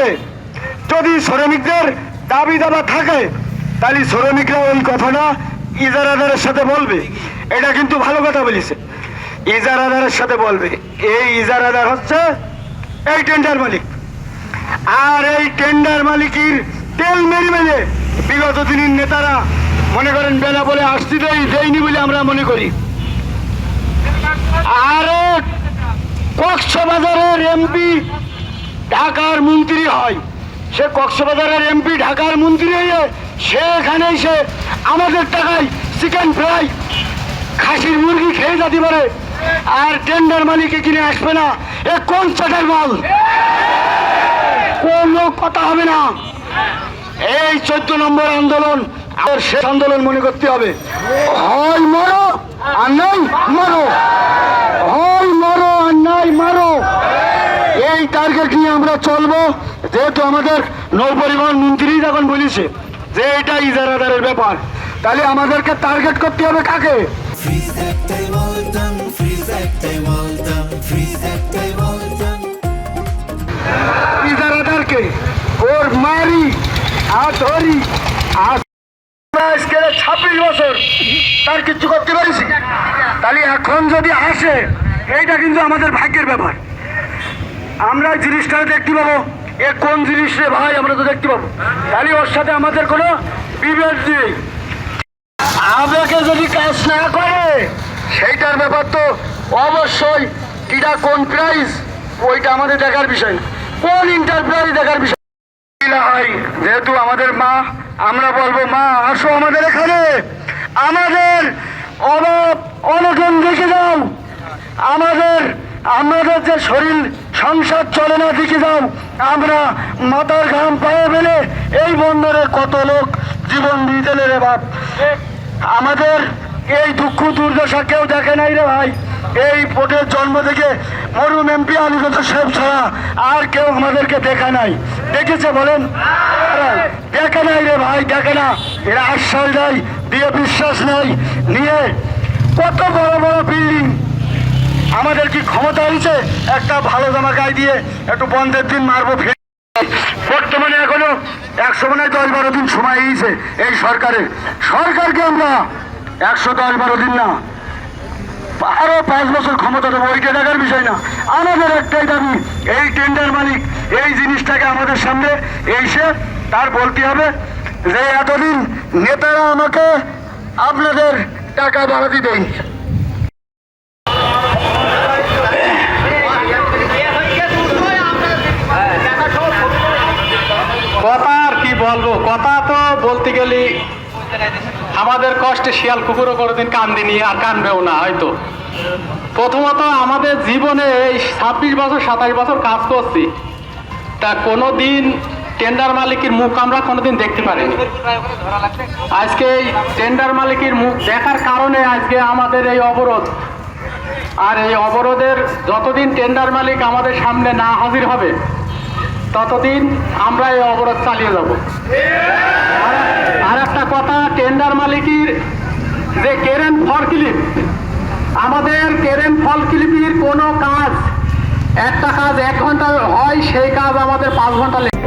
বলে যদি শ্রমিকদের দাবি দাবা থাকে তাহলে শ্রমিকরা ওই কথাটা ইজারাদারের সাথে বলবে। এটা কিন্তু ভালো কথা বলেছে, ইজারাদারের সাথে বলবে। এই ইজারাদার হচ্ছে এই টেন্ডার মালিক, আর এই টেন্ডার মালিকের তেল মেরে মেরে বিগত দিনের নেতারা মনে করেন বেলা বলে আসতে দেয়নি বলে আমরা মনে করি। আর কক্সবাজারের এমপি ঢাকার মন্ত্রী হয়, সে কক্সবাজারের এমপি ঢাকার মন্ত্রী হয়ে সেখানে সে আমাদের টাকায় চিকেন ফ্রাই খাসির মুরগি খেয়ে যেতে পারে, আর টেন্ডার মালিকে কিনে আসবে না। এ কোন চাটার মাল? কোনো কথা হবে না। এই 14 নম্বর আন্দোলন আর শেষ আন্দোলন মনে করতে হবে। হয় মরো আর নাই মারো, হয় মরো আর নাই মারো। এই টার্গেট নিয়ে আমরা চলবো। যেহেতু আমাদের নৌ পরিবহন মন্ত্রী যখন বলেছে যে এটা ইজারাদারের ব্যাপার, তাহলে আমাদেরকে টার্গেট করতে হবে কাকে? ইজারাদারকে। ওর মারি আর ধরি আর 26 বছর তার কিছু করতে পারিস, তাহলে এখন যদি আসে এইটা কিন্তু আমাদের ভাগ্যের ব্যাপার। আমরা জিনিসটা দেখতে পাবো, এ কোন জিনিস রে ভাই, আমরা তো দেখতে পাবো। তাহলে ওর সাথে আমাদের কোনো বিভেদ নেই। আবেগে যদি কাজ না করে সেইটার ব্যাপার তো অবশ্যই কিটা কোন প্রাইস ওইটা আমাদের দেখার বিষয় না, কোন ইন্টারপ্রাইজ দেখার বিষয়। যেহেতু আমাদের মা, আমরা বলবো মা আসো আমাদের এখানে, আমাদের অভাব অনটন দেখে যাও, আমাদের যে শরীর সংসার চলে না দেখে যাও। আমরা মাথার ঘাম পায়ে ফেলে এই বন্দরে কত লোক জীবন দিয়ে দিলে রে বাপ। আমাদের এই দুঃখ দুর্দশা কেউ দেখে নাই রে ভাই। এই পোর্টের জন্ম থেকে মরুম এমপি আলীগঞ্জ সাহেব ছাড়া আর কেউ আমাদেরকে দেখা নাই। দেখেছে বলেন? দেখে নাই রে ভাই, দেখে না। এরা আশ্বাস দেয়, দিয়ে বিশ্বাস নাই নিয়ে কত বড় বড় বিল্ডিং। আমাদের কি ক্ষমতা হয়েছে একটা ভালো জামা গায়ে দিয়ে একটু বন্ধের দিন মারবো? বর্তমানে এখনো 110-12 দিন সময় হয়েছে এই সরকারকে আমরা 110-12 দিন না, আরো 5 বছর ক্ষমতা দেবো। ওইটা দেখার বিষয় না। আমাদের একটাই দাবি, এই টেন্ডার মালিক এই জিনিসটাকে আমাদের সামনে এসে তার বলতে হবে যে এতদিন নেতারা আমাকে আপনাদের টাকা বাড়াতে দেয়নি। কথা আর কি বলবো, কথা তো বলতে গেলে আমাদের কষ্টে শিয়াল কুকুরও কোনোদিন কান্দিনি আর কানবেও না হয়তো। প্রথমত আমাদের জীবনে এই 26 বছর 27 বছর কাজ করছি, তা কোনোদিন টেন্ডার মালিকের মুখ আমরা কোনোদিন দেখতে পারিনি। আজকে এই টেন্ডার মালিকের মুখ দেখার কারণে আজকে আমাদের এই অবরোধ। আর এই অবরোধের যতদিন টেন্ডার মালিক আমাদের সামনে না হাজির হবে ততদিন আমরা এই অবরোধ চালিয়ে যাব। আর একটা কথা, টেন্ডার মালিকের যে কেরেন ফল ক্লিপ, আমাদের কেরেন ফল ক্লিপের কোনো কাজ, একটা কাজ 1 ঘন্টা হয়, সেই কাজ আমাদের 5 ঘন্টা লেগে